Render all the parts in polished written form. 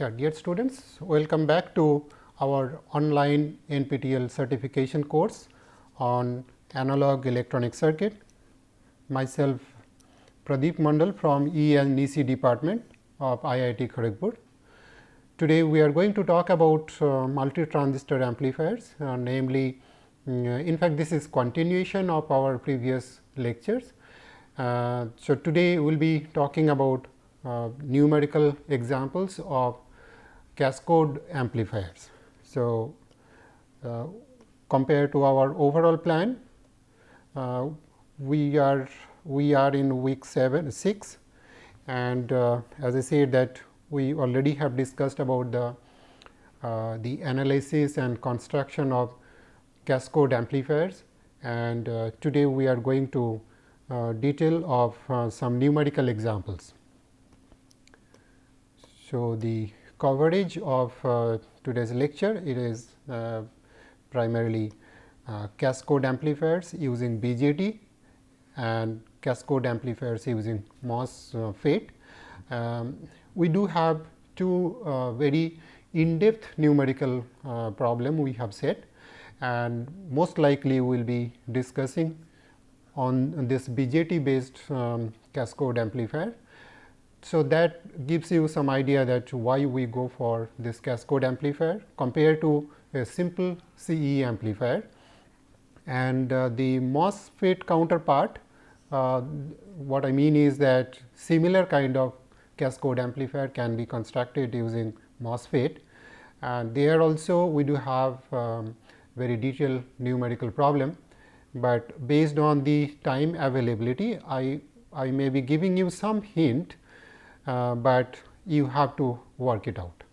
Dear students, welcome back to our online NPTEL certification course on analog electronic circuit. Myself Pradeep Mandal from E and EC department of IIT Kharagpur. Today we are going to talk about multi-transistor amplifiers, namely in fact this is continuation of our previous lectures. So today we will be talking about numerical examples of cascode amplifiers. So, compared to our overall plan, we are in week 6, and as I said that we already have discussed about the analysis and construction of cascode amplifiers, and today we are going to detail of some numerical examples. So, the coverage of today's lecture, it is primarily cascode amplifiers using BJT and cascode amplifiers using MOSFET. We do have two very in-depth numerical problem we have set, and most likely we will be discussing on this BJT based cascode amplifier. So, that gives you some idea that why we go for this cascode amplifier compared to a simple CE amplifier. And the MOSFET counterpart, what I mean is that similar kind of cascode amplifier can be constructed using MOSFET, and there also we do have very detailed numerical problem, but based on the time availability I may be giving you some hint, but you have to work it out.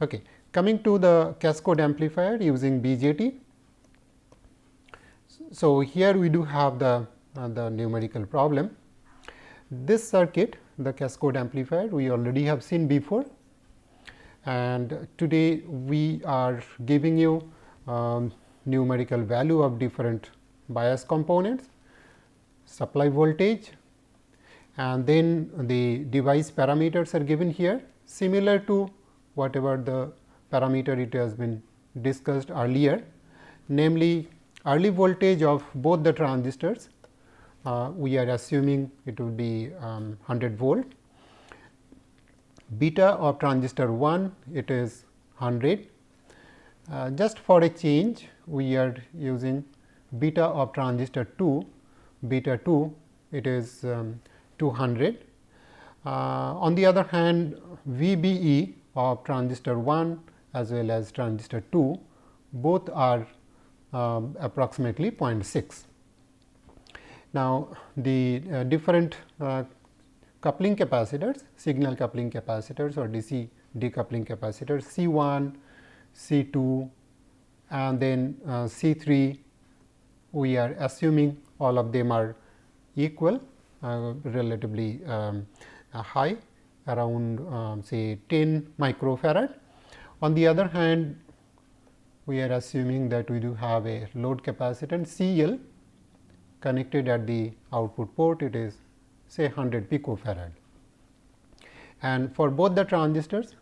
Okay. Coming to the cascode amplifier using BJT. So, here we do have the numerical problem. This circuit, the cascode amplifier, we already have seen before, and today we are giving you numerical value of different bias components, supply voltage, and then the device parameters are given here, similar to whatever the parameter it has been discussed earlier, namely early voltage of both the transistors. We are assuming it will be 100 volt. Beta of transistor 1, it is 100. Just for a change, we are using beta of transistor 2, beta 2, it is 200. On the other hand, VBE of transistor 1 as well as transistor 2, both are approximately 0.6. Now, the different coupling capacitors, signal coupling capacitors or DC decoupling capacitors C1, C2 and then C3, we are assuming all of them are equal, relatively high, around say 10 microfarad. On the other hand, we are assuming that we do have a load capacitance CL connected at the output port, it is say 100 picofarad. And for both the transistors,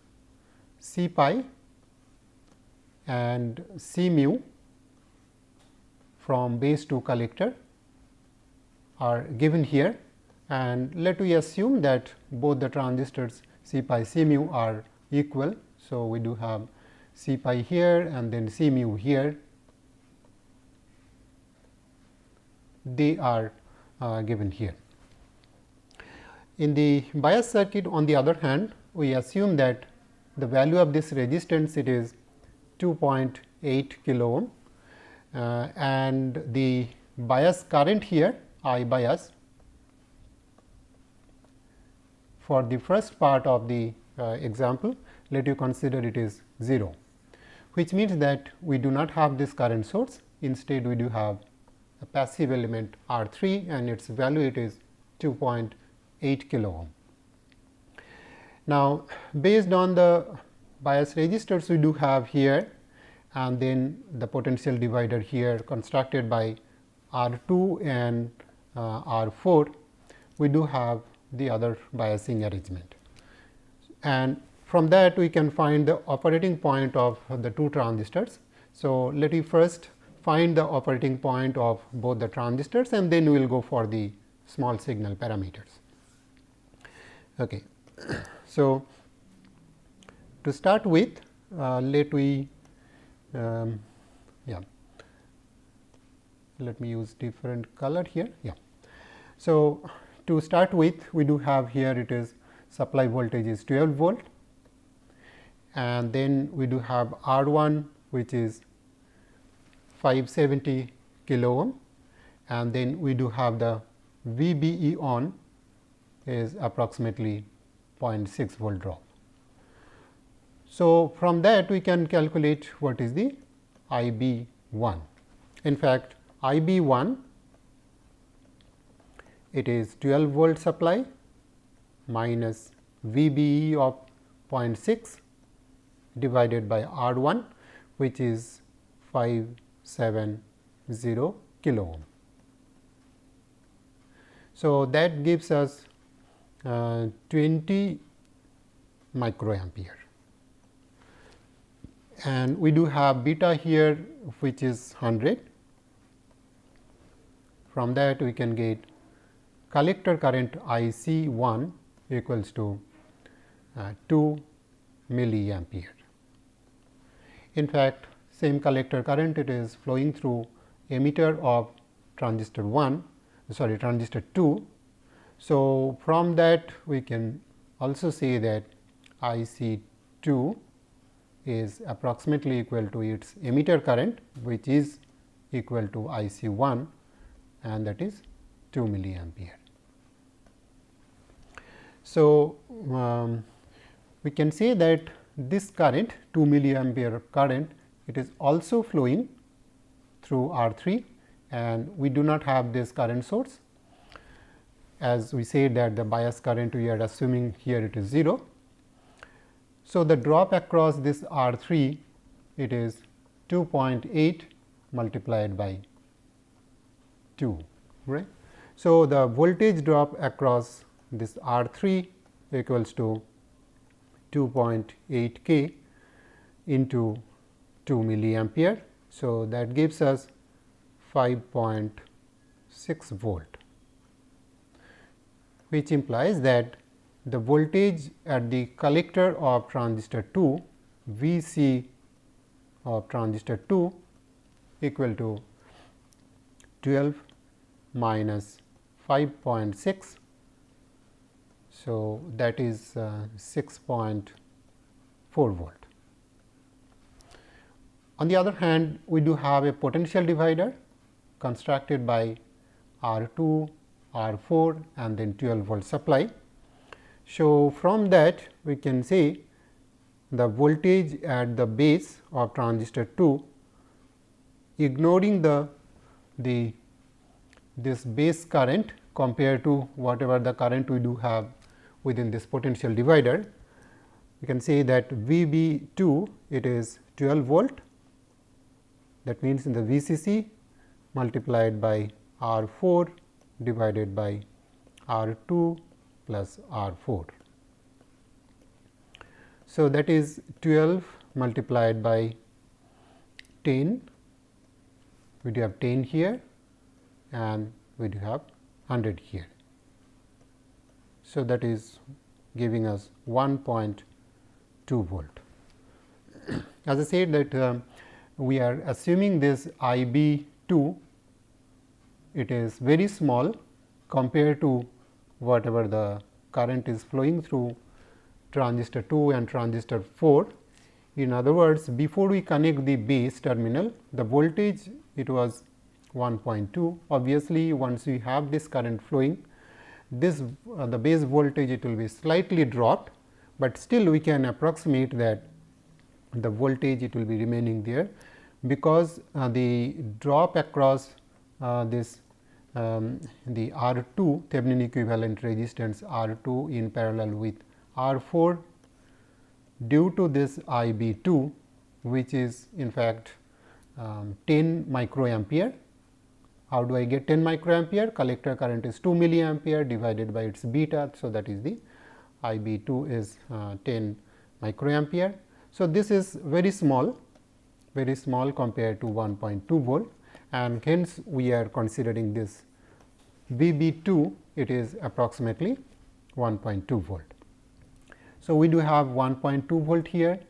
C pi and C mu from base to collector are given here, and let we assume that both the transistors C pi C mu are equal. So, we do have C pi here and then C mu here, they are given here. In the bias circuit, on the other hand, we assume that the value of this resistance, it is 2.8 kilo ohm, and the bias current here, I bias, for the first part of the example, let you consider it is 0, which means that we do not have this current source. Instead, we do have a passive element R 3 and its value it is 2.8 kilo ohm. Now, based on the bias resistors we do have here, and then the potential divider here constructed by R 2 and R 4, we do have the other biasing arrangement. And from that we can find the operating point of the two transistors. So, let me first find the operating point of both the transistors and then we will go for the small signal parameters. Okay. So, to start with, let me use different color here. So, to start with, we do have here it is supply voltage is 12 volt, and then we do have R 1 which is 570 kilo ohm, and then we do have the VBE on is approximately 0.6 volt drop. So, from that we can calculate what is the IB 1. In fact, IB 1 it is 12 volt supply minus VBE of 0.6 divided by R 1 which is 570 kilo ohm. So, that gives us 20 microampere, and we do have beta here which is 100. From that we can get collector current I C 1 equals to 2 milliampere. In fact, same collector current it is flowing through emitter of transistor 2. So, from that we can also say that I C 2 is approximately equal to its emitter current which is equal to I C 1, and that is 2 milliampere. So, we can say that this current 2 milliampere current it is also flowing through R 3, and we do not have this current source, as we said that the bias current we are assuming here it is 0. So, the drop across this R 3 it is 2.8 multiplied by 2, right. So, the voltage drop across this R 3 equals to 2.8 K into 2 milliampere. So, that gives us 5.6 volt, which implies that the voltage at the collector of transistor 2 V C of transistor 2 equal to 12 minus 5.6. So, that is 6.4 volt. On the other hand, we do have a potential divider constructed by R 2, R 4 and then 12 volt supply. So, from that we can say the voltage at the base of transistor 2, ignoring this base current compared to whatever the current we do have within this potential divider, we can say that VB 2 it is 12 volt, that means in the VCC multiplied by R 4 divided by R 2 plus R 4. So, that is 12 multiplied by 10, we do have 10 here and we do have 100 here. So, that is giving us 1.2 volt. As I said that we are assuming this IB 2 it is very small compared to whatever the current is flowing through transistor 2 and transistor 4. In other words, before we connect the base terminal, the voltage it was 1.2. Obviously, once we have this current flowing, this the base voltage it will be slightly dropped, but still we can approximate that the voltage it will be remaining there, because the drop across this the R 2 Thevenin equivalent resistance R 2 in parallel with R 4 due to this IB 2, which is in fact 10 microampere. How do I get 10 microampere? Collector current is 2 milliampere divided by its beta. So, that is the IB 2 is 10 microampere. So, this is very small compared to 1.2 volt, and hence we are considering this VB2, it is approximately 1.2 volt. So, we do have 1.2 volt here,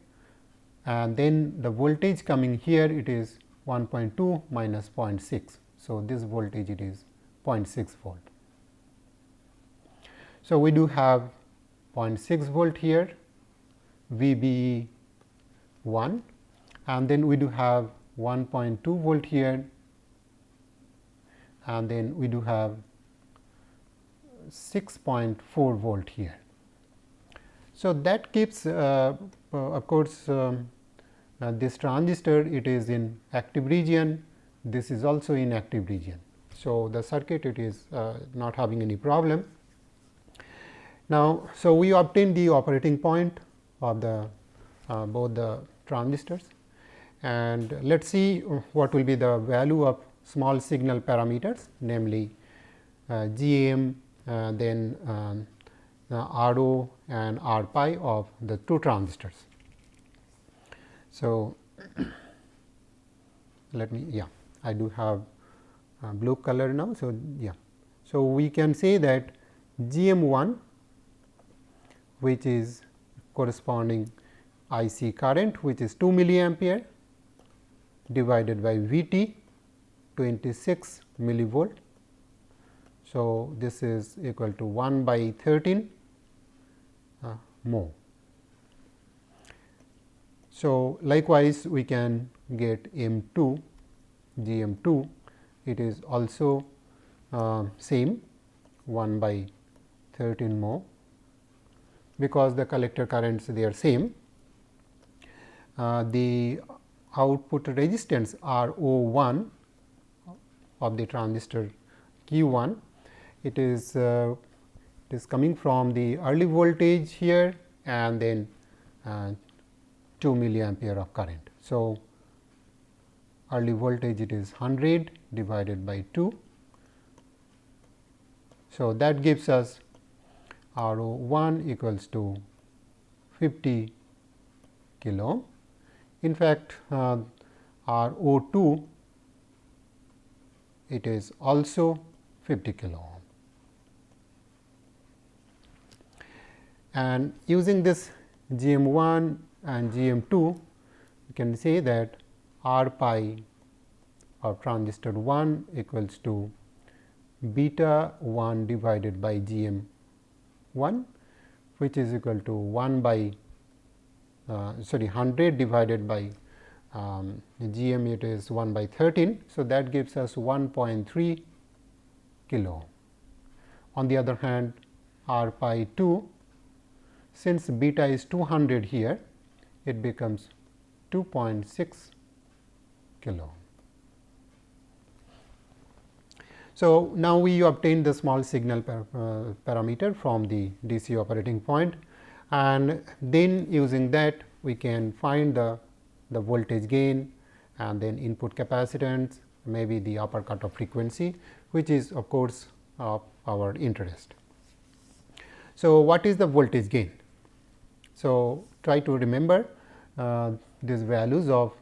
and then the voltage coming here, it is 1.2 minus 0.6. So, this voltage it is 0.6 volt. So, we do have 0.6 volt here, VBE 1, and then we do have 1.2 volt here, and then we do have 6.4 volt here. So, that keeps of course, this transistor it is in active region, this is also in active region. So, the circuit it is not having any problem. Now, so we obtain the operating point of the both the transistors, and let us see what will be the value of small signal parameters, namely GM, then RO and R pi of the two transistors. So, let me I do have blue color now. So, so we can say that GM1, which is corresponding IC current, which is 2 milliampere divided by VT 26 millivolt. So, this is equal to 1 by 13 mho. So, likewise we can get M2 GM2, it is also same 1 by 13 mho, because the collector currents they are same. The output resistance RO1 of the transistor Q1, it is coming from the early voltage here, and then 2 milliampere of current. So, early voltage it is 100 divided by 2. So, that gives us RO1 equals to 50 kilo ohm. In fact, RO2 it is also 50 kilo ohm. And using this GM1 and GM2, you can say that R pi of transistor 1 equals to beta 1 divided by GM1, which is equal to 1 by 100 divided by GM, it is 1 by 13. So, that gives us 1.3 kilo ohm. On the other hand, R pi 2, since beta is 200 here, it becomes 2.6 kilo ohm. So, now we obtain the small signal parameter from the DC operating point, and then using that we can find the voltage gain, and then input capacitance, maybe the upper cutoff frequency, which is of course of our interest. So, what is the voltage gain? So, try to remember these values of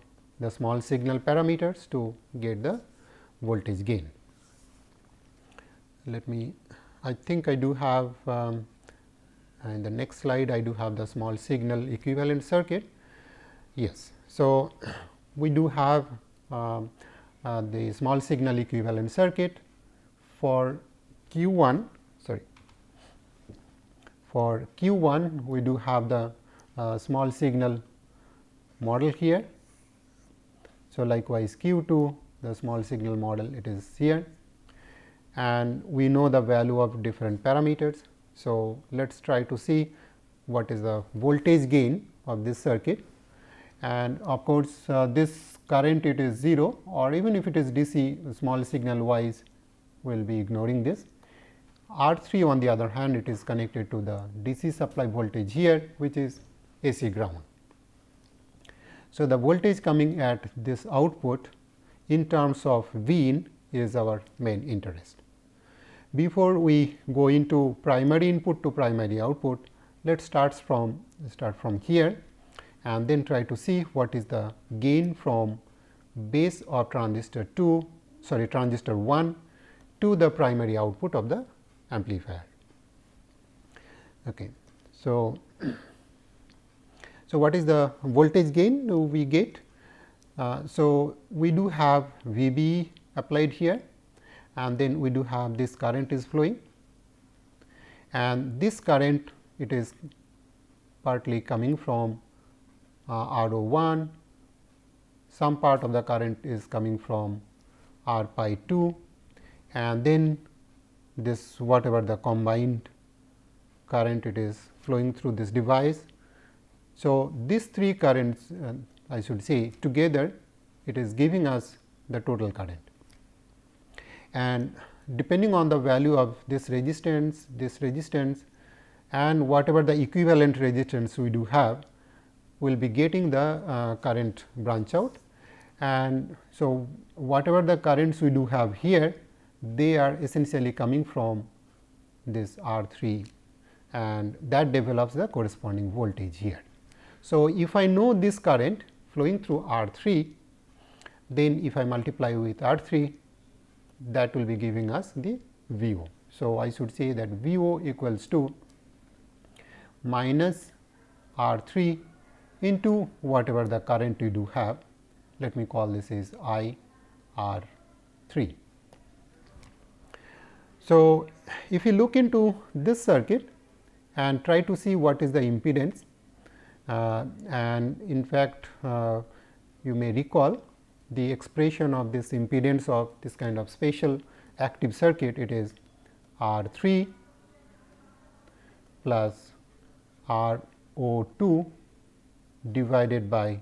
the small signal parameters to get the voltage gain. Let me, I think I do have in the next slide I do have the small signal equivalent circuit. Yes. So, we do have the small signal equivalent circuit for Q1, for Q1 we do have the small signal model here. So, likewise Q2 the small signal model it is here, and we know the value of different parameters. So, let us try to see what is the voltage gain of this circuit, and of course, this current it is 0, or even if it is DC small signal wise we will be ignoring this. R3 on the other hand, it is connected to the DC supply voltage here, which is AC ground. So, the voltage coming at this output in terms of V in is our main interest. Before we go into primary input to primary output, let us start from here and then try to see what is the gain from base of transistor 1 to the primary output of the amplifier. Okay. So, what is the voltage gain we get? So, we do have V B applied here, and then we do have this current is flowing, and this current, it is partly coming from R O 1, some part of the current is coming from R pi 2, and then this whatever the combined current it is flowing through this device. So, these three currents I should say together, it is giving us the total current, and depending on the value of this resistance and whatever the equivalent resistance we do have, we will be getting the current branch out. And so, whatever the currents we do have here, they are essentially coming from this R 3, and that develops the corresponding voltage here. So, if I know this current flowing through R 3, then if I multiply with R 3, that will be giving us the V O. So, I should say that V O equals to minus R 3 into whatever the current we do have. Let me call this is I R 3. So, if you look into this circuit and try to see what is the impedance, and in fact, you may recall the expression of this impedance of this kind of special active circuit, it is R 3 plus R O 2 divided by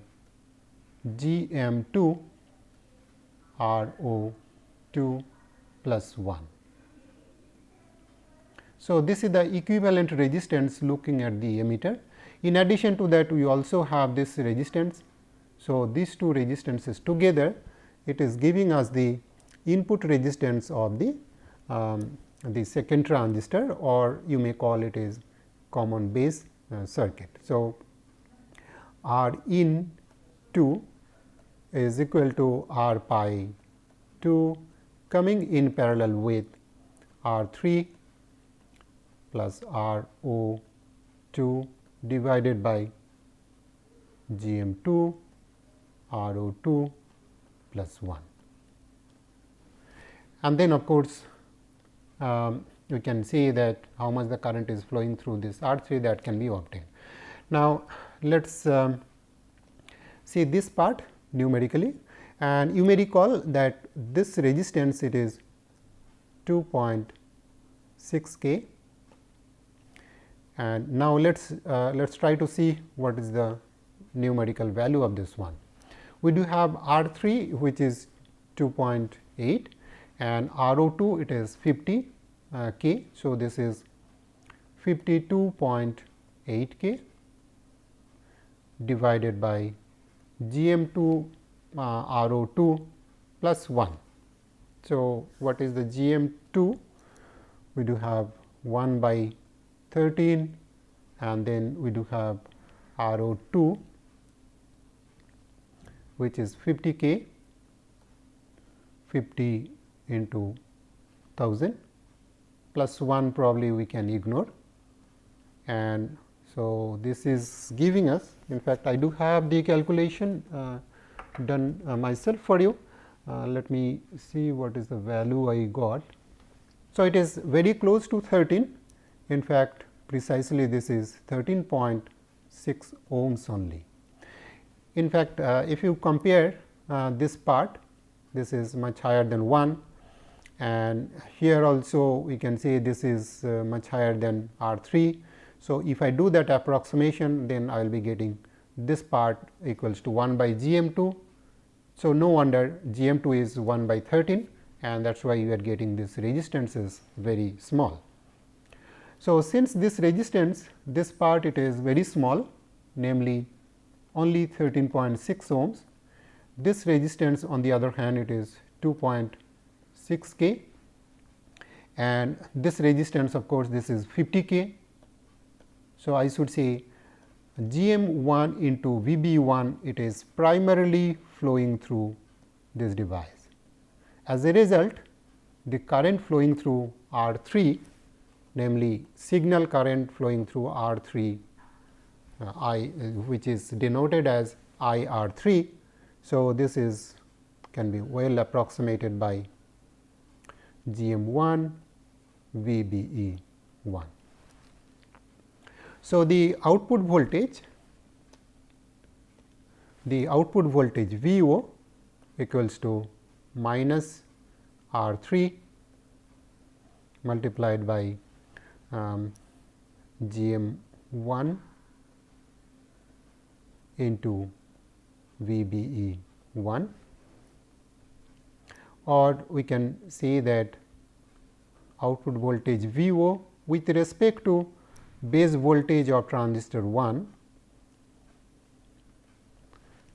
G M 2 R O 2 plus 1. So, this is the equivalent resistance looking at the emitter. In addition to that, we also have this resistance. So, these two resistances together, it is giving us the input resistance of the second transistor, or you may call it as common base circuit. So, R in 2 is equal to R pi 2 coming in parallel with R 3 plus R O 2 divided by G M 2 R O 2 plus 1. And then of course, you can see that how much the current is flowing through this R 3, that can be obtained. Now, let us see this part numerically, and you may recall that this resistance, it is 2.6 K, and now let us try to see what is the numerical value of this one. We do have R 3 which is 2.8 and R O 2 it is 50 K. So, this is 52.8 K divided by G M 2 R O 2 plus 1. So, what is the G M 2? We do have 1 by 13, and then we do have R O 2 which is 50 K, 50 into 1000 plus 1 probably we can ignore, and so this is giving us, in fact, I do have the calculation done myself for you. Let me see what is the value I got. So, it is very close to 13. In fact, precisely this is 13.6 ohms only. In fact, if you compare this part, this is much higher than 1, and here also we can say this is much higher than R 3. So, if I do that approximation, then I will be getting this part equals to 1 by G M 2. So, no wonder G M 2 is 1 by 13, and that is why you are getting this resistance is very small. So, since this resistance, this part it is very small, namely only 13.6 ohms. This resistance on the other hand, it is 2.6 K, and this resistance of course, this is 50 K. So, I should say GM1 into VB1, it is primarily flowing through this device. As a result, the current flowing through R3, namely signal current flowing through R3 which is denoted as IR3. So, this is can be well approximated by GM1 VBE1. So, the output voltage VO equals to minus R3 multiplied by GM1 into VBE1, or we can say that output voltage VO with respect to base voltage of transistor 1,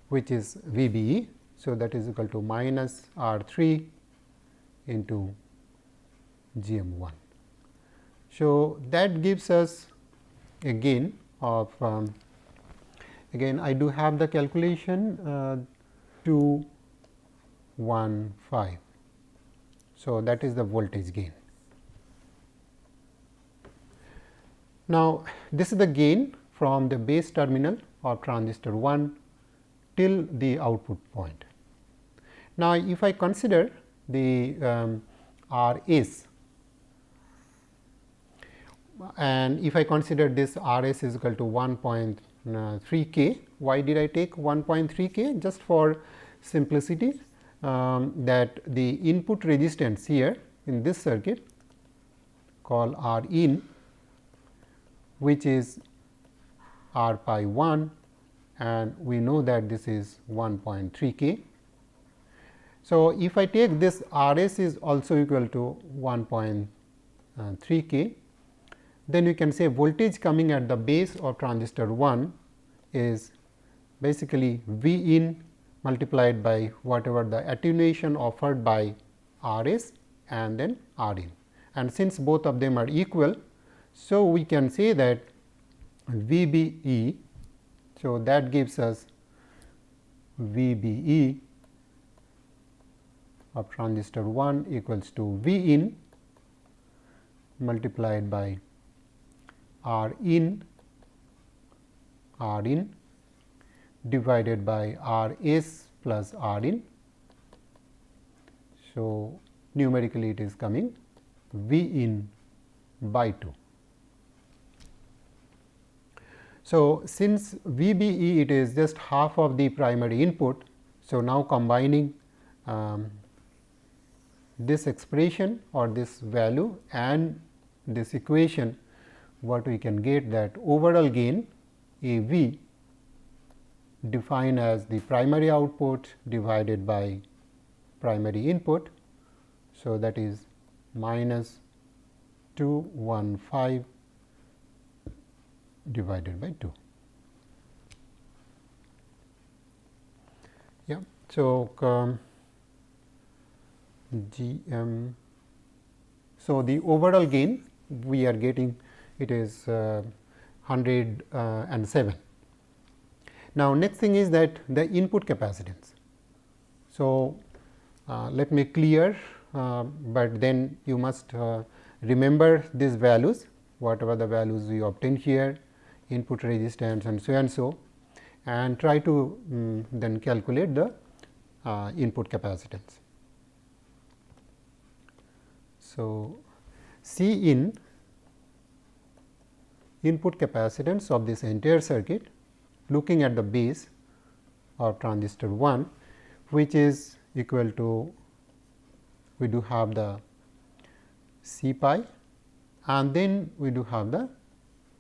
which is VBE. So, that is equal to minus R3 into GM1. So, that gives us a gain of again I do have the calculation 215. So, that is the voltage gain. Now, this is the gain from the base terminal of transistor 1 till the output point. Now, if I consider the RS, and if I consider this RS is equal to 1.3 K, why did I take 1.3 K? Just for simplicity, that the input resistance here in this circuit called R in, which is R pi 1, and we know that this is 1.3 K. So, if I take this RS is also equal to 1.3 K, then you can say voltage coming at the base of transistor 1 is basically V in multiplied by whatever the attenuation offered by RS and then R in. And since both of them are equal, so we can say that VBE, so that gives us VBE of transistor 1 equals to V in multiplied by R in divided by R s plus R in. So, numerically it is coming V in by 2. So, since VBE it is just half of the primary input. So, now combining this expression or this value and this equation, what we can get that overall gain AV defined as the primary output divided by primary input. So, that is minus 215 divided by 2. Yeah. So, GM. So, the overall gain we are getting it is 107. Now, next thing is that the input capacitance. So, let me clear, but then you must remember these values, whatever the values we obtain here, input resistance and so, and try to then calculate the input capacitance. So, C in input capacitance of this entire circuit looking at the base of transistor 1, which is equal to, we do have the C pi and then we do have the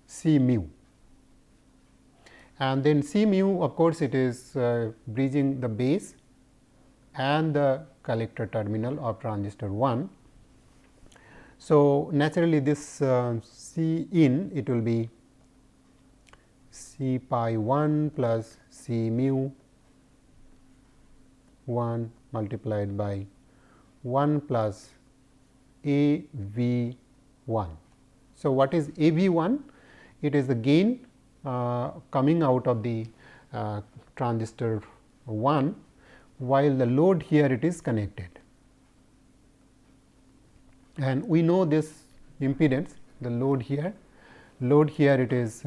C mu, and then C mu of course, it is bridging the base and the collector terminal of transistor 1. So, naturally this C in it will be C pi 1 plus C mu 1 multiplied by 1 plus A V 1. So, what is A V 1? it is the gain coming out of the transistor 1, while the load here it is connected. And we know this impedance, the load here it is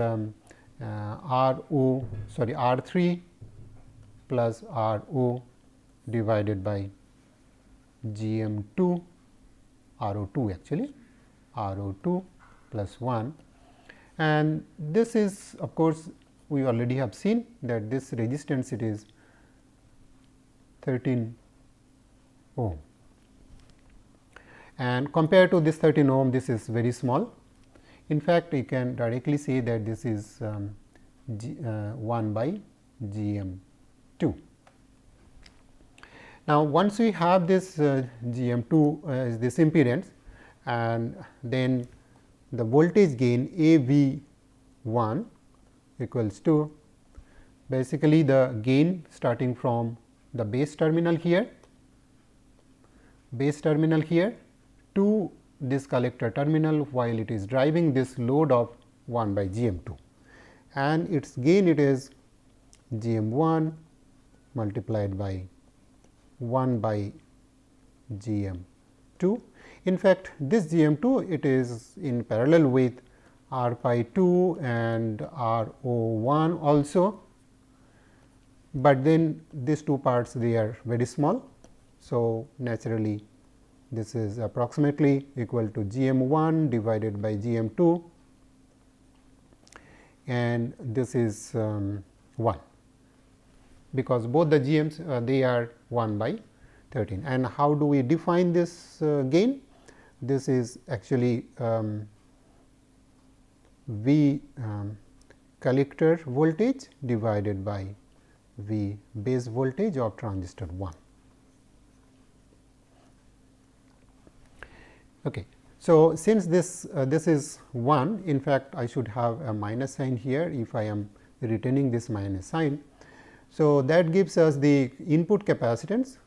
R3 plus RO divided by GM2 RO2 actually, RO2 plus 1, and this is of course we already have seen that this resistance it is 13 ohm, and compared to this 13 ohm this is very small. In fact, you can directly say that this is 1 by GM2. Now, once we have this GM2 as this impedance, and then the voltage gain AV1 equals to basically the gain starting from the base terminal here to this collector terminal while it is driving this load of 1 by GM2, and its gain it is GM1 multiplied by 1 by GM2. In fact, this GM2 it is in parallel with R pi 2 and RO1 also, but then these two parts they are very small. So, naturally this is approximately equal to GM1 divided by GM2, and this is 1, because both the GMs they are 1 by 13. And how do we define this gain? This is actually V collector voltage divided by V base voltage of transistor 1. Okay. So, since this is 1, in fact, I should have a minus sign here if I am retaining this minus sign. So, that gives us the input capacitance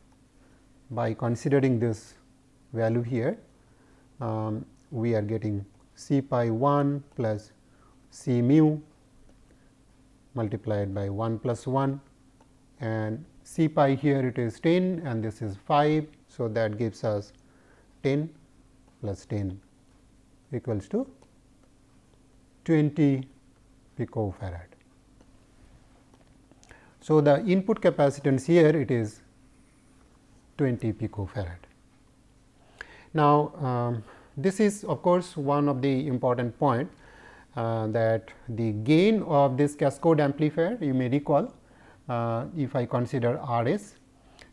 by considering this value here. We are getting C pi 1 plus C mu multiplied by 1 plus 1, and C pi here it is 10 and this is 5. So, that gives us 10 plus 10 equals to 20 picofarad. So, the input capacitance here it is 20 picofarad. Now, this is of course one of the important point that the gain of this cascode amplifier, you may recall, if I consider RS,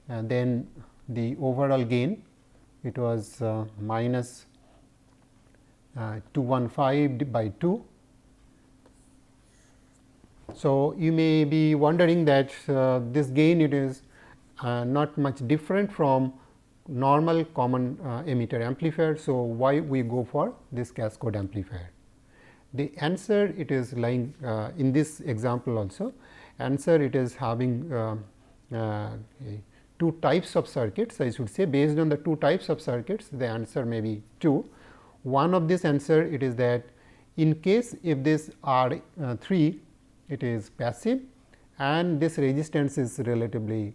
then the overall gain it was minus 215 by 2. So, you may be wondering that this gain it is not much different from normal common emitter amplifier. So, why we go for this cascode amplifier? The answer it is lying in this example also. Answer it is having two types of circuits, I should say. Based on the two types of circuits, the answer may be 2. One of this answer it is that in case if this R3 it is passive and this resistance is relatively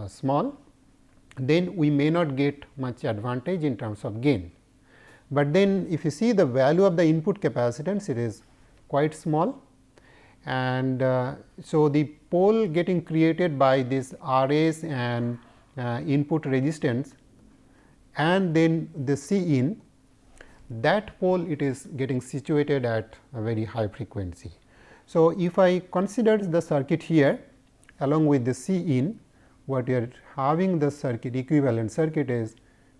small, then we may not get much advantage in terms of gain. But then if you see the value of the input capacitance, it is quite small, and so the pole getting created by this RS and input resistance and then the C in, that pole it is getting situated at a very high frequency. So, if I consider the circuit here along with the C in, what we are having the circuit equivalent circuit is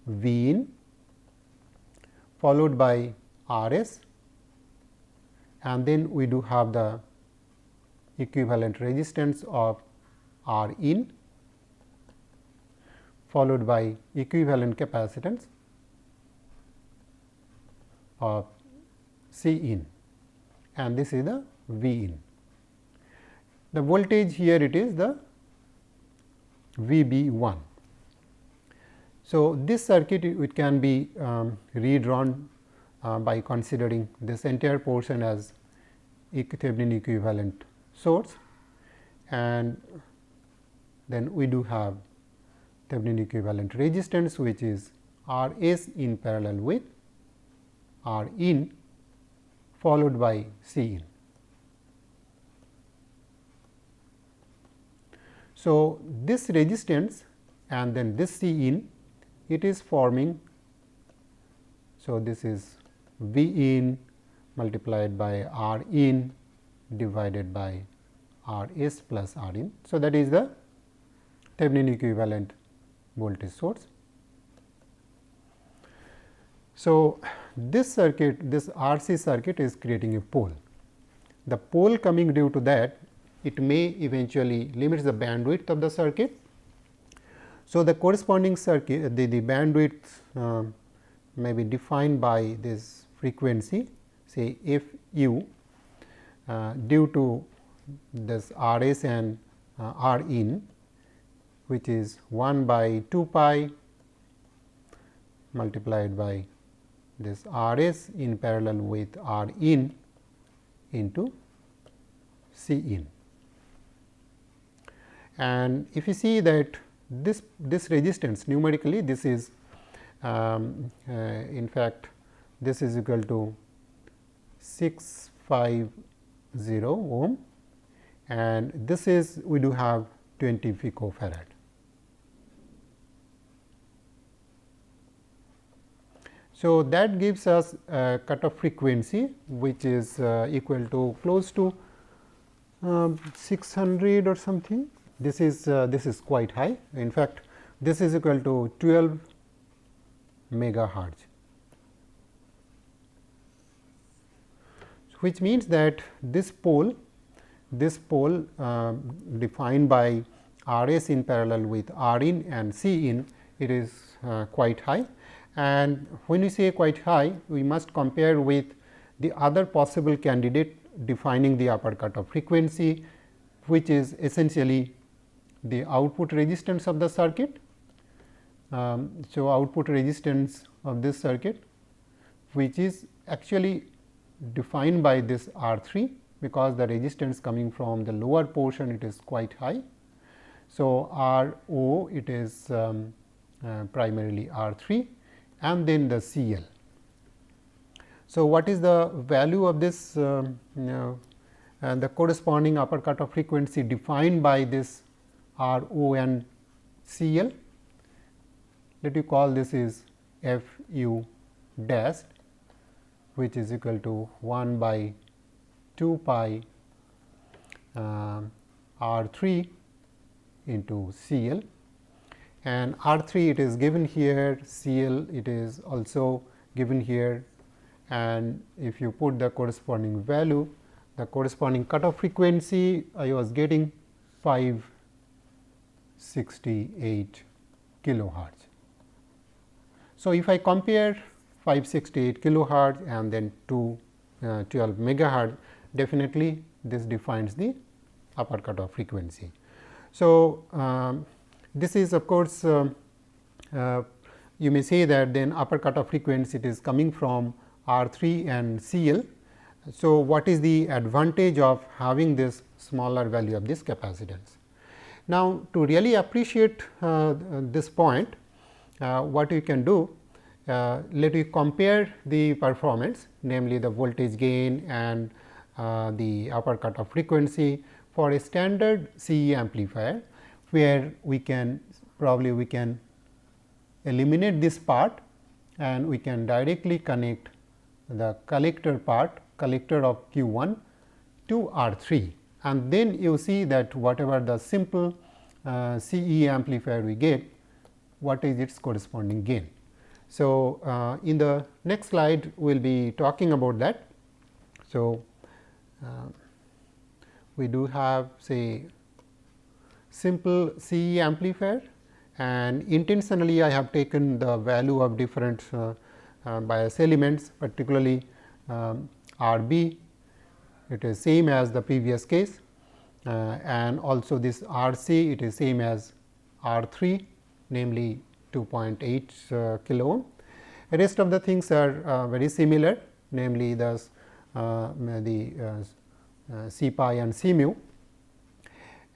V in followed by RS, and then we do have the equivalent resistance of R in followed by equivalent capacitance of C in, and this is the V in. The voltage here it is the VB1. So, this circuit it can be redrawn by considering this entire portion as Thevenin equivalent source, and then we do have Thevenin equivalent resistance, which is R s in parallel with R in followed by C in. So, this resistance and then this C in, it is forming. So, this is V in multiplied by R in divided by R s plus R in. So, that is the Thevenin equivalent voltage source. So, this circuit, this RC circuit is creating a pole. The pole coming due to that, it may eventually limit the bandwidth of the circuit. So, the corresponding circuit, the bandwidth may be defined by this frequency, say f u, due to this R s and R in, which is 1 by 2 pi multiplied by this R s in parallel with R in into C in. And if you see that this resistance numerically, this is in fact this is equal to 650 ohm, and this is we do have 20 picofarad. So, that gives us a cutoff frequency which is equal to close to 600 or something. This is quite high. In fact, this is equal to 12 megahertz, which means that this pole defined by R s in parallel with R in and C in, it is quite high. And when we say quite high, we must compare with the other possible candidate defining the upper cutoff frequency, which is essentially the output resistance of the circuit. So, output resistance of this circuit, which is actually defined by this R 3, because the resistance coming from the lower portion, it is quite high. So, R O, it is primarily R 3 and then the C L. So, what is the value of this and the corresponding upper cutoff frequency defined by this R O and C L? Let you call this is F u dash, which is equal to 1 by 2 pi R 3 into C L, and R 3 it is given here, C L it is also given here, and if you put the corresponding value, the corresponding cutoff frequency I was getting 568 kilohertz. So, if I compare 568 kilohertz and then to 12 megahertz, definitely this defines the upper cutoff frequency. So, this is of course, you may say that then upper cutoff frequency it is coming from R 3 and C L. So, what is the advantage of having this smaller value of this capacitance? Now, to really appreciate this point, what you can do, let you compare the performance, namely the voltage gain and the upper cutoff frequency for a standard CE amplifier, where we can eliminate this part and we can directly connect the collector part, collector of Q 1 to R 3, and then you see that whatever the simple CE amplifier we get, what is its corresponding gain. So, in the next slide we will be talking about that. So, we do have say simple CE amplifier, and intentionally I have taken the value of different bias elements, particularly R b, it is same as the previous case, and also this R c, it is same as R 3, namely 2.8 kilo ohm. Rest of the things are very similar, namely the C pi and C mu.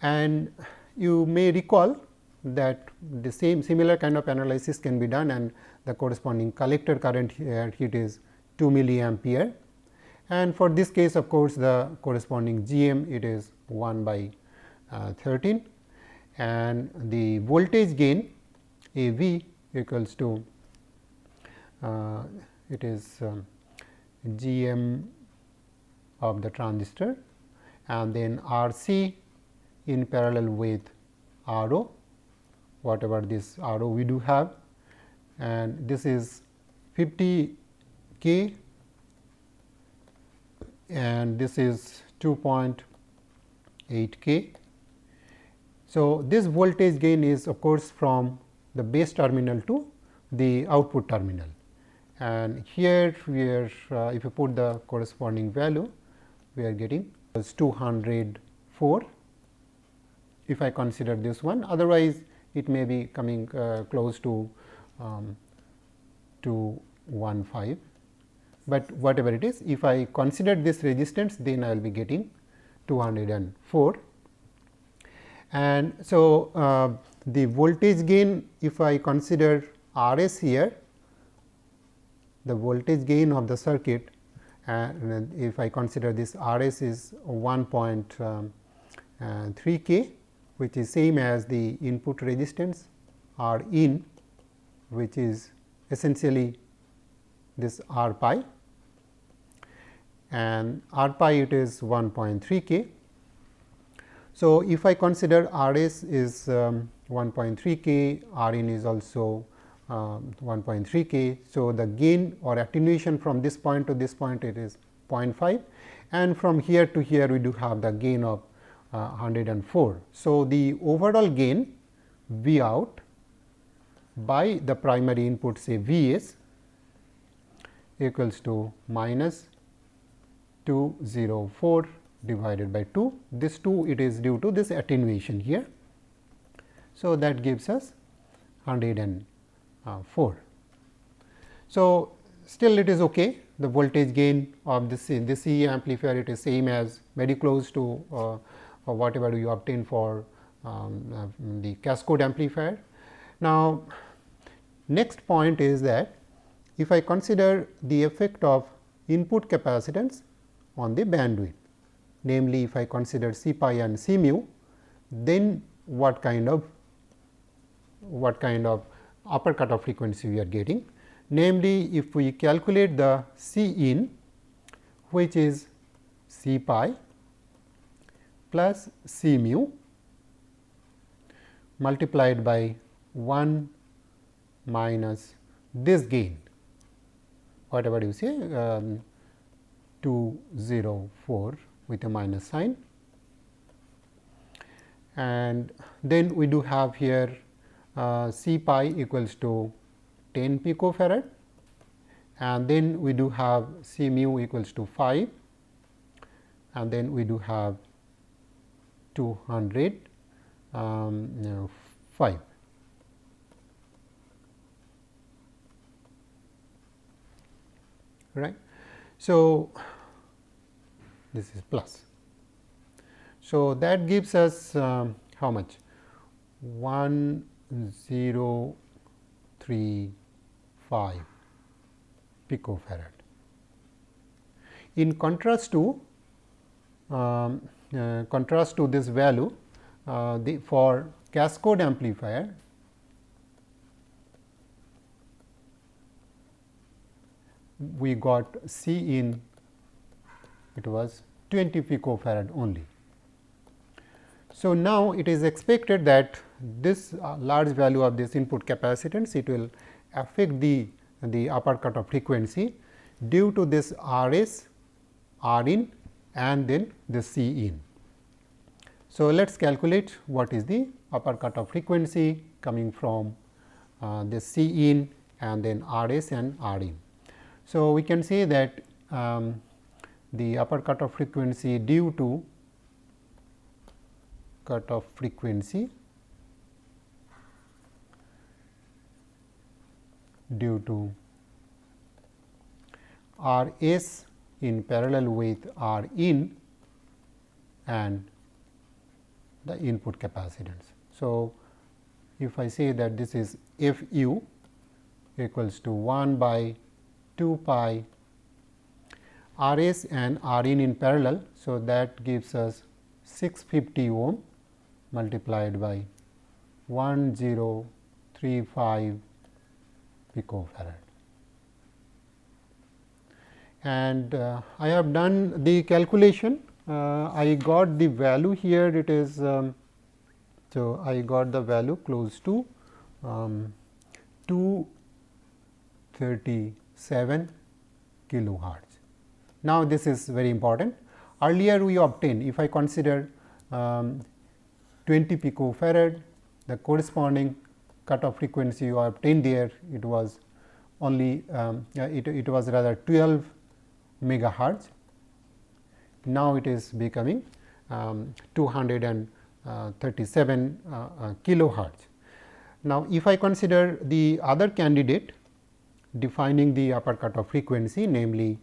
And you may recall that the similar kind of analysis can be done, and the corresponding collector current here it is 2 milliampere, and for this case of course, the corresponding GM it is 1 by 13, and the voltage gain A V equals to it is GM of the transistor, and then R C in parallel with R O, whatever this R O we do have, and this is 50 K and this is 2.8 K. So, this voltage gain is of course from the base terminal to the output terminal, and here we are if you put the corresponding value we are getting as 204 if I consider this one, otherwise it may be coming close to 215, but whatever it is, if I consider this resistance then I will be getting 204. And so, the voltage gain, if I consider R S here, the voltage gain of the circuit, and if I consider this R S is 1.3 K, which is same as the input resistance R in, which is essentially this R pi, and R pi it is 1.3 K. So, if I consider R S is 1.3 K, R in is also 1.3 K. So, the gain or attenuation from this point to this point it is 0.5, and from here to here we do have the gain of 104. So, the overall gain V out by the primary input say V s equals to minus 204 divided by 2. This 2 it is due to this attenuation here. So, that gives us 104. So, still it is okay. The voltage gain of this CE amplifier it is same as very close to whatever you obtain for the Cascode amplifier. Now, next point is that if I consider the effect of input capacitance on the bandwidth, namely if I consider C pi and C mu, then what kind of upper cutoff frequency we are getting. Namely, if we calculate the C in, which is C pi plus C mu multiplied by 1 minus this gain, whatever you say 204 with a minus sign, and then we do have here C pi equals to 10 picofarad, and then we do have C mu equals to 5, and then we do have 205. Right. So, this is plus. So, that gives us how much? 1035 picofarad. In contrast to this value, for Cascode amplifier, we got C in, it was 20 picofarad only. So, now it is expected that this large value of this input capacitance, it will affect the upper cutoff frequency due to this R s, R in and then the C in. So, let us calculate what is the upper cutoff frequency coming from this C in and then R s and R in. So, we can say that the upper cutoff frequency due to cutoff frequency due to R s in parallel with R in and the input capacitance. So, if I say that this is F u equals to 1 by 2 pi R s and R in parallel. So, that gives us 650 ohm multiplied by 1035 picofarad. And I have done the calculation. I got the value here, it is so I got the value close to 237 kilohertz. Now, this is very important. Earlier we obtained, if I consider 20 picofarad, the corresponding cutoff frequency you obtained there, it was only it was rather 12 megahertz. Now, it is becoming 237 kilohertz. Now, if I consider the other candidate defining the upper cutoff frequency, namely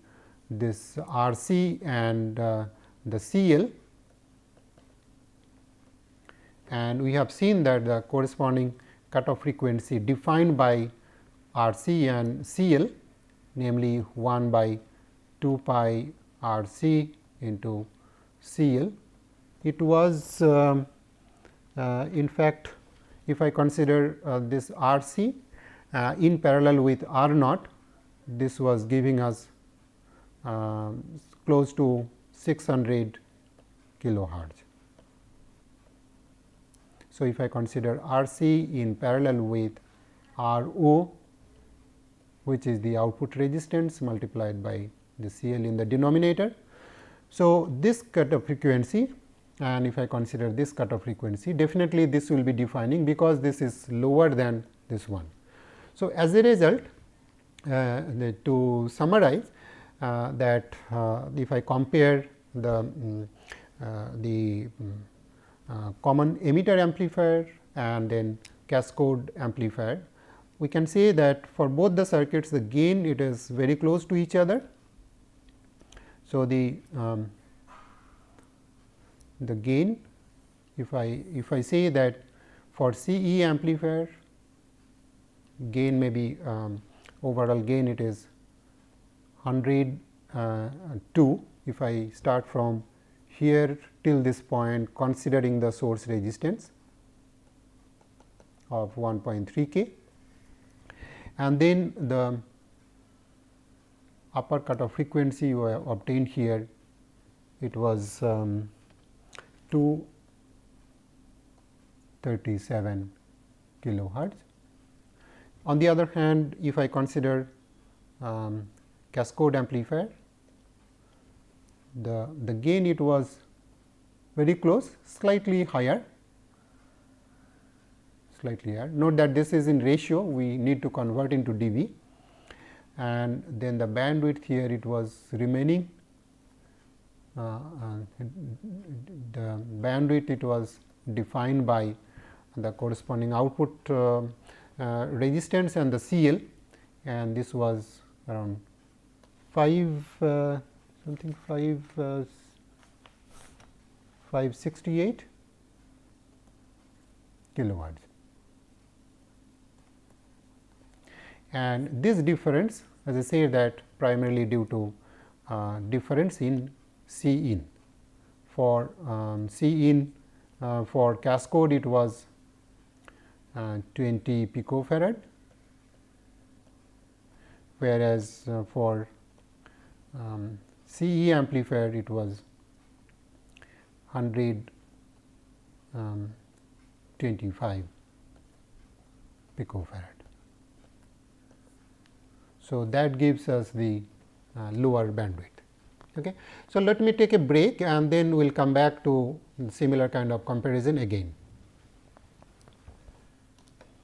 this R c and the C L, and we have seen that the corresponding cutoff frequency defined by R c and C L, namely 1 by 2 pi R c into C L. It was in fact, if I consider this R c in parallel with R naught, this was giving us close to 600 kilohertz. So, if I consider R c in parallel with R o, which is the output resistance multiplied by the C L in the denominator. So, this cutoff frequency, and if I consider this cutoff frequency, definitely this will be defining, because this is lower than this one. So, as a result, to summarize that if I compare the common emitter amplifier and then cascode amplifier, we can say that for both the circuits the gain, it is very close to each other. So, the gain, if I say that for CE amplifier, gain may be overall gain, it is 102 if I start from here till this point, considering the source resistance of 1.3 K, and then the upper cutoff frequency you have obtained here, it was 237 kilohertz. On the other hand, if I consider cascode amplifier, the gain, it was very close, slightly higher. Note that this is in ratio, we need to convert into dB, and then the bandwidth here, it was remaining the bandwidth, it was defined by the corresponding output resistance and the CL, and this was around 568 kilohertz. And this difference, as I say, that primarily due to difference in C in. For C in for cascode, it was 20 picofarad, whereas for CE amplifier, it was 125 picofarad. So, that gives us the lower bandwidth. Okay. So, let me take a break and then we will come back to similar kind of comparison again.